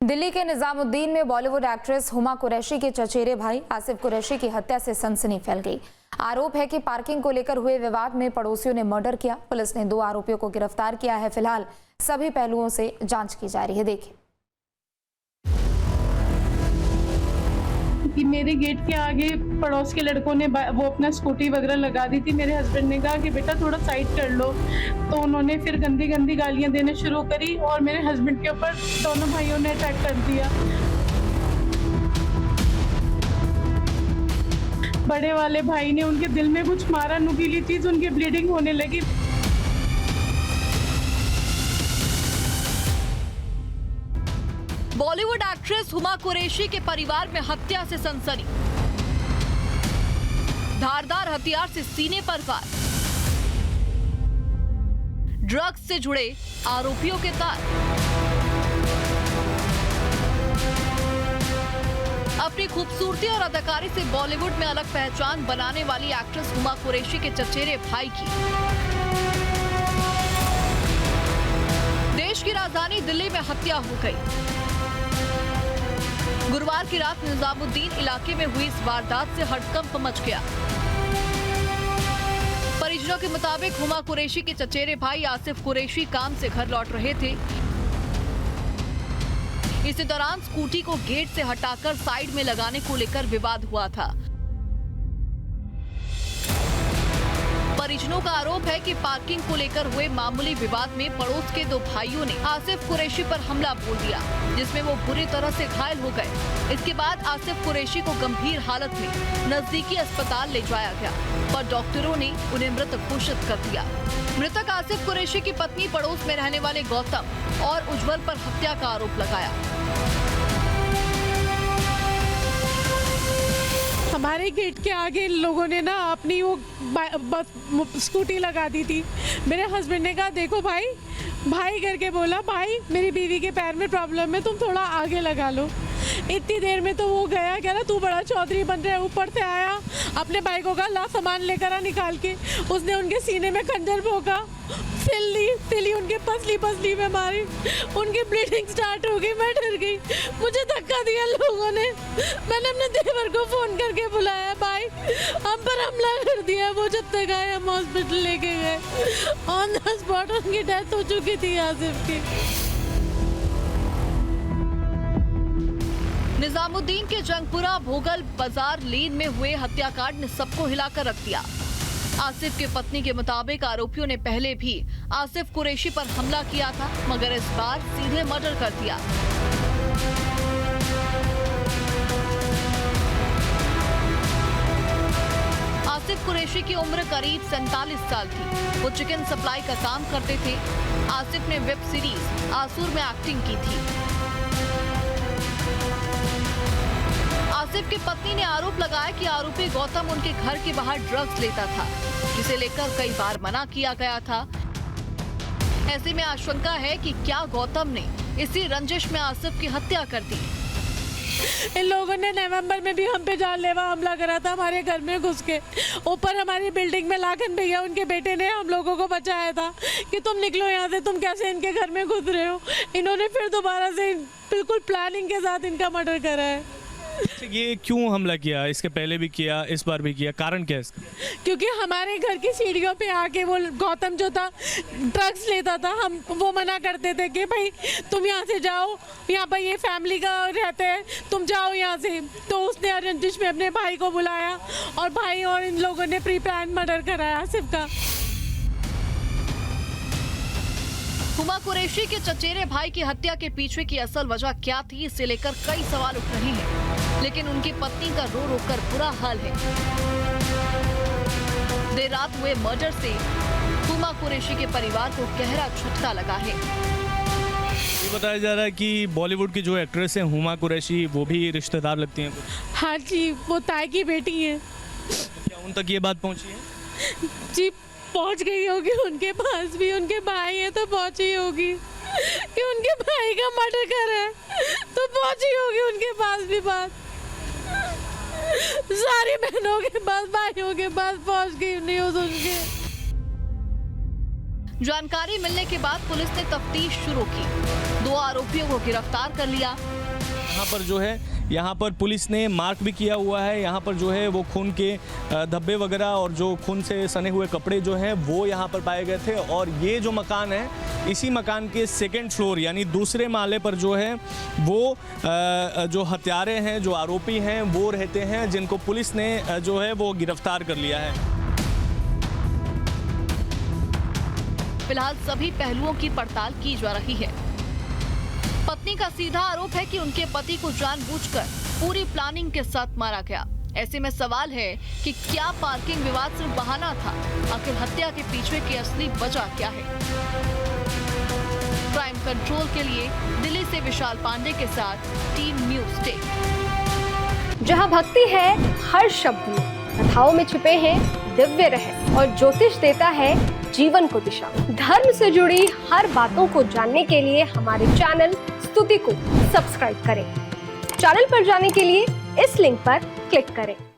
दिल्ली के निजामुद्दीन में बॉलीवुड एक्ट्रेस हुमा कुरैशी के चचेरे भाई आसिफ कुरैशी की हत्या से सनसनी फैल गई। आरोप है कि पार्किंग को लेकर हुए विवाद में पड़ोसियों ने मर्डर किया। पुलिस ने 2 आरोपियों को गिरफ्तार किया है। फिलहाल सभी पहलुओं से जांच की जा रही है। देखिए, कि मेरे गेट के आगे पड़ोस के लड़कों ने वो अपना स्कूटी वगैरह लगा दी थी। मेरे हस्बैंड ने कहा कि बेटा थोड़ा साइड कर लो, तो उन्होंने फिर गंदी गंदी गालियां देने शुरू करी और मेरे हस्बैंड के ऊपर दोनों भाइयों ने अटैक कर दिया। बड़े वाले भाई ने उनके दिल में कुछ मारा, नुकीली चीज, उनकी ब्लीडिंग होने लगी। बॉलीवुड एक्ट्रेस हुमा कुरैशी के परिवार में हत्या से सनसनी। धारदार हथियार से सीने पर वार। ड्रग्स से जुड़े आरोपियों के तार। अपनी खूबसूरती और अदाकारी से बॉलीवुड में अलग पहचान बनाने वाली एक्ट्रेस हुमा कुरैशी के चचेरे भाई की देश की राजधानी दिल्ली में हत्या हो गई। गुरुवार की रात निजामुद्दीन इलाके में हुई इस वारदात से हड़कंप मच गया। परिजनों के मुताबिक हुमा कुरैशी के चचेरे भाई आसिफ कुरैशी काम से घर लौट रहे थे। इसी दौरान स्कूटी को गेट से हटाकर साइड में लगाने को लेकर विवाद हुआ था। परिजनों का आरोप है कि पार्किंग को लेकर हुए मामूली विवाद में पड़ोस के 2 भाइयों ने आसिफ कुरैशी पर हमला बोल दिया, जिसमें वो बुरी तरह से घायल हो गए। इसके बाद आसिफ कुरैशी को गंभीर हालत में नजदीकी अस्पताल ले जाया गया, पर डॉक्टरों ने उन्हें मृत घोषित कर दिया। मृतक आसिफ कुरैशी की पत्नी पड़ोस में रहने वाले गौतम और उज्जवल पर हत्या का आरोप लगाया। हमारे गेट के आगे लोगों ने ना अपनी वो स्कूटी लगा दी थी। मेरे हस्बैंड ने कहा देखो भाई करके बोला, भाई मेरी बीवी के पैर में प्रॉब्लम है, तुम थोड़ा आगे लगा लो। इतनी देर में तो वो गया, कह रहा तू बड़ा चौधरी बन रहा है। ऊपर से आया, अपने भाई को कहा ला सामान लेकर आ निकाल के। उसने उनके सीने में खंजर भोंका, सिली उनके पसली में मारी। उनकी ब्लीडिंग स्टार्ट हो गई। मैं डर गई, मुझे धक्का दिया लोगों ने। मैंने अपने देवर को फोन करके बुलाया, भाई हम पर हमला कर दिया। वो जब तक आए हम हॉस्पिटल लेके गए। ऑन द स्पॉट उनकी डेथ हो चुकी थी आसिफ की। निजामुद्दीन के जंगपुरा भोगल बाजार लेन में हुए हत्याकांड ने सबको हिलाकर रख दिया। आसिफ की पत्नी के मुताबिक आरोपियों ने पहले भी आसिफ कुरैशी पर हमला किया था, मगर इस बार सीधे मर्डर कर दिया। आसिफ कुरैशी की उम्र करीब 47 साल थी। वो चिकन सप्लाई का काम करते थे। आसिफ ने वेब सीरीज आसुर में एक्टिंग की थी। आसिफ की पत्नी ने आरोप लगाया कि आरोपी गौतम उनके घर के बाहर ड्रग्स लेता था, जिसे लेकर कई बार मना किया गया था। ऐसे में आशंका है कि क्या गौतम ने इसी रंजिश में आसिफ की हत्या कर दी। इन लोगों ने नवंबर में भी हम पे जानलेवा हमला करा था, हमारे घर में घुस के। ऊपर हमारी बिल्डिंग में लाखन भैया उनके बेटे ने हम लोगों को बचाया था कि तुम निकलो यहाँ से, तुम कैसे इनके घर में घुस रहे हो। इन्होंने फिर दोबारा से बिल्कुल प्लानिंग के साथ इनका मर्डर करा है। ये क्यों हमला किया? इसके पहले भी किया, इस बार भी किया, कारण क्या है इसका? क्योंकि हमारे घर की सीढ़ियों पे आके वो गौतम जो था ड्रग्स लेता था। हम वो मना करते थे कि भाई तुम यहाँ से जाओ, यहाँ पर ये फैमिली का रहते हैं, तुम जाओ यहाँ से। तो उसने रंजिश में अपने भाई को बुलाया और भाई और इन लोगों ने प्री प्लान मर्डर कराया आसिफ का। हुमा कुरैशी के चचेरे भाई की हत्या के पीछे की असल वजह क्या थी, इसे लेकर कई सवाल उठ रहे हैं, लेकिन उनकी पत्नी का रो रो कर बुरा हाल है। देर रात हुए मर्डर से हुमा कुरैशी के परिवार को गहरा झटका लगा है। ये बताया जा रहा है कि बॉलीवुड की जो एक्ट्रेस है हुमा कुरैशी, वो भी रिश्तेदार लगती हैं। हाँ जी, वो ताई की बेटी है। तो क्या उन तक ये बात पहुंची है? जी पहुंच गई होगी, उनके पास भी उनके भाई है तो पहुंची होगी कि उनके भाई का मर्डर करा है, तो पहुंची होगी उनके पास भी बात। सारी बहनों के पास, भाइयों के पास पहुंच गई न्यूज़ उनके। जानकारी मिलने के बाद पुलिस ने तफ्तीश शुरू की। 2 आरोपियों को गिरफ्तार कर लिया। यहाँ पर जो है, यहाँ पर पुलिस ने मार्क भी किया हुआ है। यहाँ पर जो है वो खून के धब्बे वगैरह और जो खून से सने हुए कपड़े जो हैं वो यहाँ पर पाए गए थे। और ये जो मकान है, इसी मकान के 2nd फ्लोर यानी दूसरे माले पर जो है वो जो हत्यारे हैं, जो आरोपी हैं वो रहते हैं, जिनको पुलिस ने जो है वो गिरफ्तार कर लिया है। फिलहाल सभी पहलुओं की पड़ताल की जा रही है। पत्नी का सीधा आरोप है कि उनके पति को जानबूझकर पूरी प्लानिंग के साथ मारा गया। ऐसे में सवाल है कि क्या पार्किंग विवाद सिर्फ बहाना था? आखिर हत्या के पीछे की असली वजह क्या है? क्राइम कंट्रोल के लिए दिल्ली से विशाल पांडे के साथ टीम न्यूज़ डे। जहां भक्ति है हर शब्द में, कथाओं में छिपे हैं दिव्य रहस्य और ज्योतिष देता है जीवन को दिशा। धर्म से जुड़ी हर बातों को जानने के लिए हमारे चैनल स्तुति को सब्सक्राइब करें। चैनल पर जाने के लिए इस लिंक पर क्लिक करें।